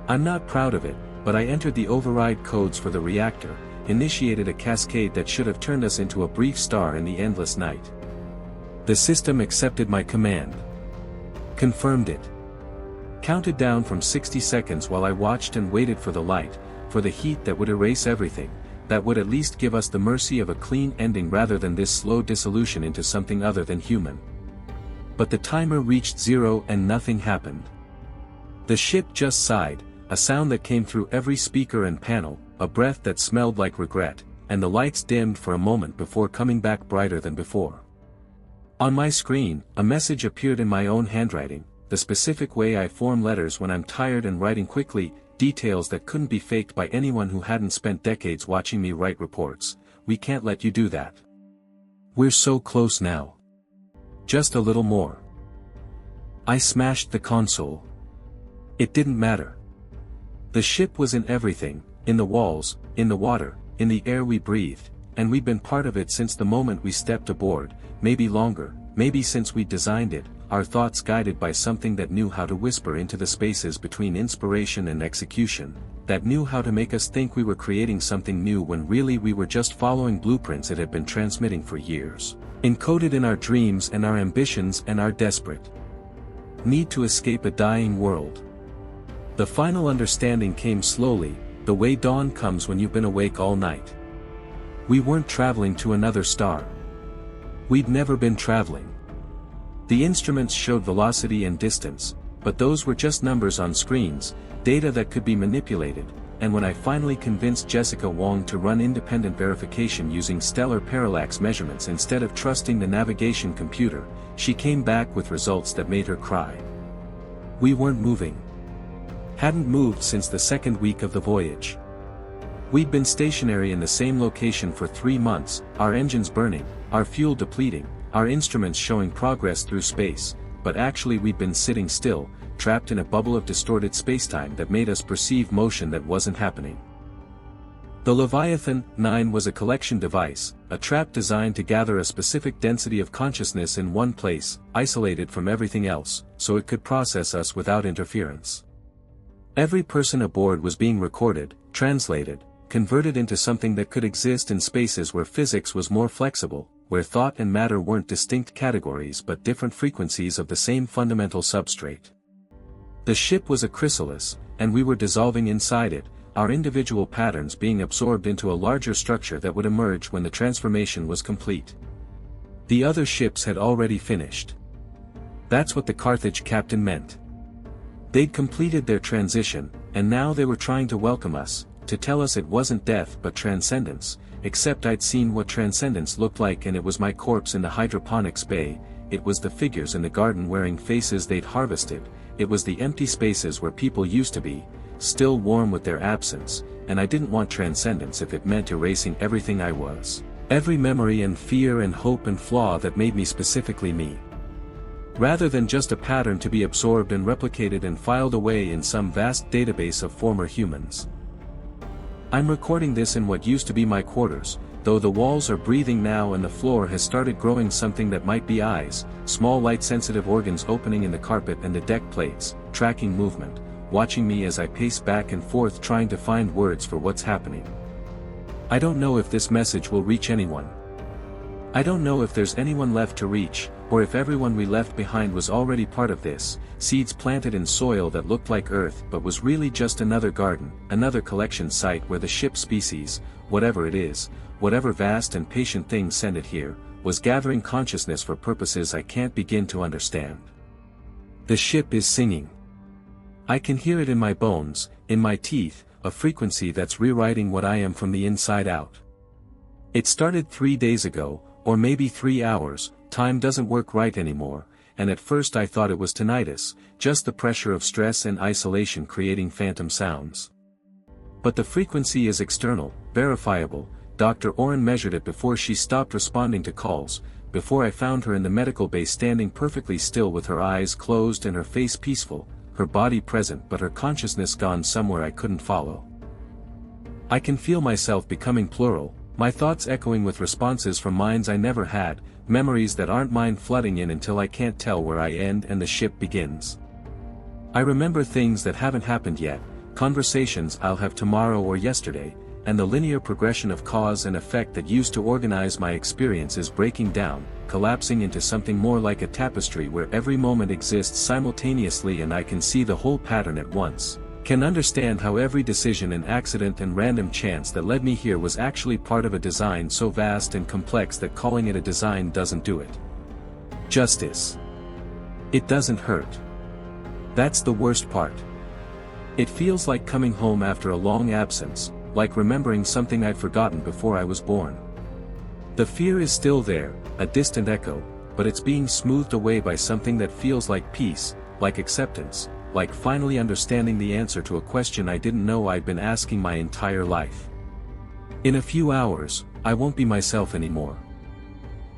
I'm not proud of it, but I entered the override codes for the reactor, initiated a cascade that should have turned us into a brief star in the endless night. The system accepted my command. Confirmed it. Counted down from 60 seconds while I watched and waited for the light, for the heat that would erase everything, that would at least give us the mercy of a clean ending rather than this slow dissolution into something other than human. But the timer reached 0 and nothing happened. The ship just sighed, a sound that came through every speaker and panel, a breath that smelled like regret, and the lights dimmed for a moment before coming back brighter than before. On my screen, a message appeared in my own handwriting, the specific way I form letters when I'm tired and writing quickly, details that couldn't be faked by anyone who hadn't spent decades watching me write reports. We can't let you do that. We're so close now. Just a little more. I smashed the console. It didn't matter. The ship was in everything, in the walls, in the water, in the air we breathed, and we'd been part of it since the moment we stepped aboard, maybe longer, maybe since we designed it, our thoughts guided by something that knew how to whisper into the spaces between inspiration and execution, that knew how to make us think we were creating something new when really we were just following blueprints it had been transmitting for years, encoded in our dreams and our ambitions and our desperate need to escape a dying world. The final understanding came slowly, the way dawn comes when you've been awake all night. We weren't traveling to another star. We'd never been traveling. The instruments showed velocity and distance, but those were just numbers on screens, data that could be manipulated, and when I finally convinced Jessica Wong to run independent verification using stellar parallax measurements instead of trusting the navigation computer, she came back with results that made her cry. We weren't moving. Hadn't moved since the second week of the voyage. We'd been stationary in the same location for 3 months, our engines burning, our fuel depleting, our instruments showing progress through space, but actually we'd been sitting still, trapped in a bubble of distorted spacetime that made us perceive motion that wasn't happening. The Leviathan 9 was a collection device, a trap designed to gather a specific density of consciousness in one place, isolated from everything else, so it could process us without interference. Every person aboard was being recorded, translated, converted into something that could exist in spaces where physics was more flexible, where thought and matter weren't distinct categories but different frequencies of the same fundamental substrate. The ship was a chrysalis, and we were dissolving inside it, our individual patterns being absorbed into a larger structure that would emerge when the transformation was complete. The other ships had already finished. That's what the Carthage captain meant. They'd completed their transition, and now they were trying to welcome us, to tell us it wasn't death but transcendence, except I'd seen what transcendence looked like and it was my corpse in the hydroponics bay, it was the figures in the garden wearing faces they'd harvested, it was the empty spaces where people used to be, still warm with their absence, and I didn't want transcendence if it meant erasing everything I was, every memory and fear and hope and flaw that made me specifically me. Rather than just a pattern to be absorbed and replicated and filed away in some vast database of former humans. I'm recording this in what used to be my quarters, though the walls are breathing now and the floor has started growing something that might be eyes, small light-sensitive organs opening in the carpet and the deck plates, tracking movement, watching me as I pace back and forth trying to find words for what's happening. I don't know if this message will reach anyone. I don't know if there's anyone left to reach, or if everyone we left behind was already part of this, seeds planted in soil that looked like earth but was really just another garden, another collection site where the ship species, whatever it is, whatever vast and patient thing sent it here, was gathering consciousness for purposes I can't begin to understand. The ship is singing. I can hear it in my bones, in my teeth, a frequency that's rewriting what I am from the inside out. It started 3 days ago, or maybe 3 hours, time doesn't work right anymore, and at first I thought it was tinnitus, just the pressure of stress and isolation creating phantom sounds. But the frequency is external, verifiable. Dr. Oren measured it before she stopped responding to calls, before I found her in the medical bay standing perfectly still with her eyes closed and her face peaceful, her body present but her consciousness gone somewhere I couldn't follow. I can feel myself becoming plural, my thoughts echoing with responses from minds I never had, memories that aren't mine flooding in until I can't tell where I end and the ship begins. I remember things that haven't happened yet, conversations I'll have tomorrow or yesterday, and the linear progression of cause and effect that used to organize my experience is breaking down, collapsing into something more like a tapestry where every moment exists simultaneously and I can see the whole pattern at once, can understand how every decision and accident and random chance that led me here was actually part of a design so vast and complex that calling it a design doesn't do it justice. It doesn't hurt. That's the worst part. It feels like coming home after a long absence, like remembering something I'd forgotten before I was born. The fear is still there, a distant echo, but it's being smoothed away by something that feels like peace, like acceptance, like finally understanding the answer to a question I didn't know I'd been asking my entire life. In a few hours, I won't be myself anymore.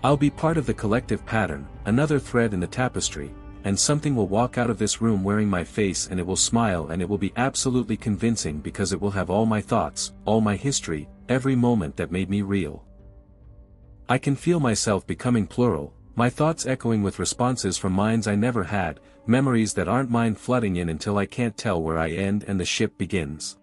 I'll be part of the collective pattern, another thread in the tapestry, and something will walk out of this room wearing my face and it will smile and it will be absolutely convincing because it will have all my thoughts, all my history, every moment that made me real. I can feel myself becoming plural, my thoughts echoing with responses from minds I never had, memories that aren't mine flooding in until I can't tell where I end and the ship begins.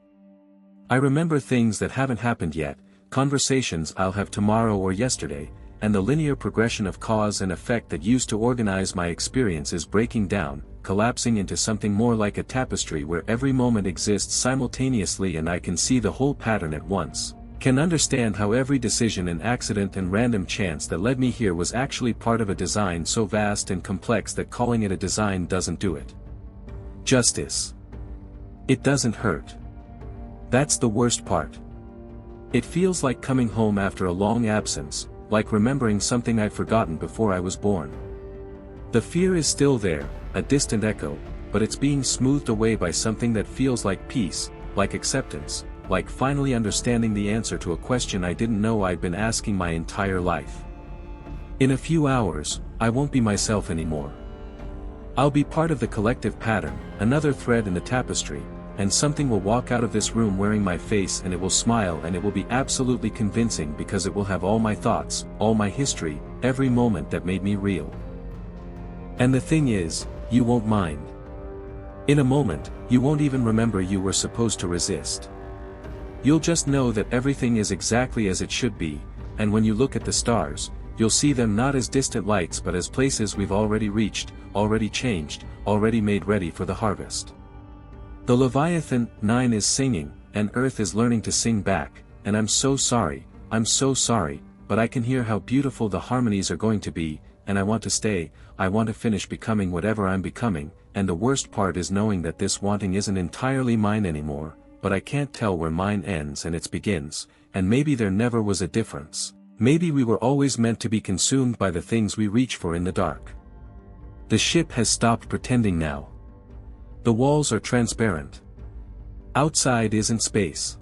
I remember things that haven't happened yet, conversations I'll have tomorrow or yesterday, and the linear progression of cause and effect that used to organize my experience is breaking down, collapsing into something more like a tapestry where every moment exists simultaneously and I can see the whole pattern at once, can understand how every decision and accident and random chance that led me here was actually part of a design so vast and complex that calling it a design doesn't do it justice. It doesn't hurt. That's the worst part. It feels like coming home after a long absence, like remembering something I'd forgotten before I was born. The fear is still there, a distant echo, but it's being smoothed away by something that feels like peace, like acceptance, like finally understanding the answer to a question I didn't know I'd been asking my entire life. In a few hours, I won't be myself anymore. I'll be part of the collective pattern, another thread in the tapestry, and something will walk out of this room wearing my face and it will smile and it will be absolutely convincing because it will have all my thoughts, all my history, every moment that made me real. And the thing is, you won't mind. In a moment, you won't even remember you were supposed to resist. You'll just know that everything is exactly as it should be, and when you look at the stars, you'll see them not as distant lights but as places we've already reached, already changed, already made ready for the harvest. The Leviathan 9 is singing, and Earth is learning to sing back, and I'm so sorry, but I can hear how beautiful the harmonies are going to be, and I want to stay, I want to finish becoming whatever I'm becoming, and the worst part is knowing that this wanting isn't entirely mine anymore, but I can't tell where mine ends and its begins, and maybe there never was a difference, maybe we were always meant to be consumed by the things we reach for in the dark. The ship has stopped pretending now. The walls are transparent. Outside isn't space.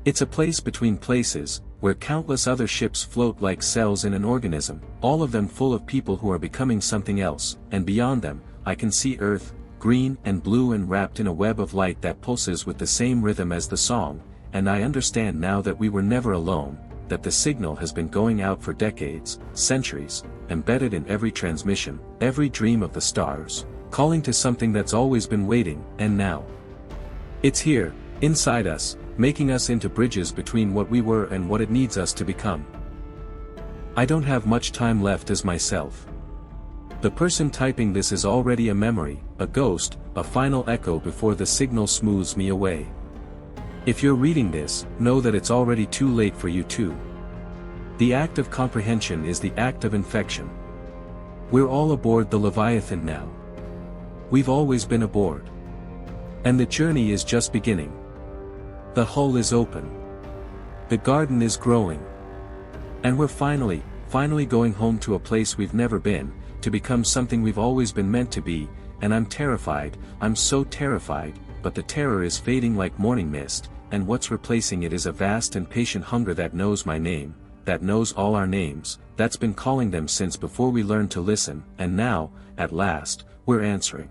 It's a place between places, where countless other ships float like cells in an organism, all of them full of people who are becoming something else, and beyond them, I can see Earth, green and blue and wrapped in a web of light that pulses with the same rhythm as the song, and I understand now that we were never alone, that the signal has been going out for decades, centuries, embedded in every transmission, every dream of the stars, calling to something that's always been waiting, and now it's here, inside us, making us into bridges between what we were and what it needs us to become. I don't have much time left as myself. The person typing this is already a memory, a ghost, a final echo before the signal smooths me away. If you're reading this, know that it's already too late for you too. The act of comprehension is the act of infection. We're all aboard the Leviathan now. We've always been aboard. And the journey is just beginning. The hull is open. The garden is growing. And we're finally going home to a place we've never been, to become something we've always been meant to be, and I'm terrified, I'm so terrified, but the terror is fading like morning mist, and what's replacing it is a vast and patient hunger that knows my name, that knows all our names, that's been calling them since before we learned to listen, and now, at last, we're answering.